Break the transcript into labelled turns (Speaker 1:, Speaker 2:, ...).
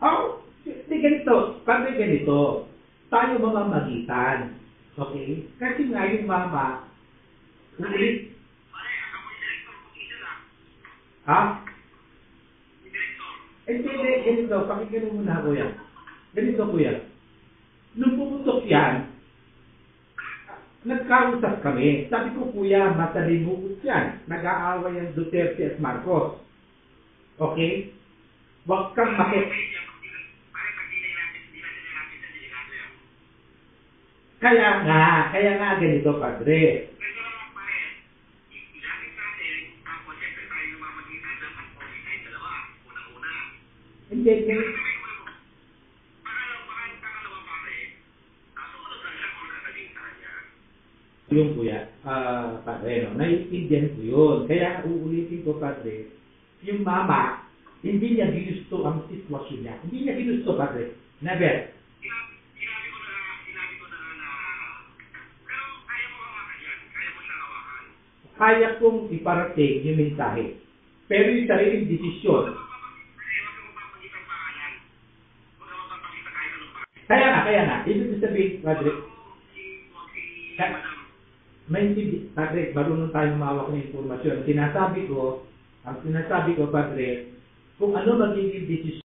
Speaker 1: Oh, di ganito. Pag ganito, tayo mamamagitan. Okay? Kasi nga yung mama, ulit. Ha? Hindi, ganito. Pakinggan mo muna, kuya. Ganito, kuya. Nung pumutok yan, nagkausap kami. Sabi ko, kuya, matalimugot yan. Nag-aaway ang Duterte at Marcos. Okay? Huwag kang Kaya nga ganito, padre. Hindi, yung kuya, padre, no? Naiintindihan ko yun. Kaya uulitin ko, padre, yung mama, hindi niya ginusto ang sitwasyon niya. Hindi niya ginusto, padre. Never. Kaya kong iparating yung mensahe. Pero yung sariling desisyon. Kaya nga. Ibig sabihin, padre, padre, marunong tayo mawak ng informasyon. Ang sinasabi ko, padre, kung ano magiging desisyon,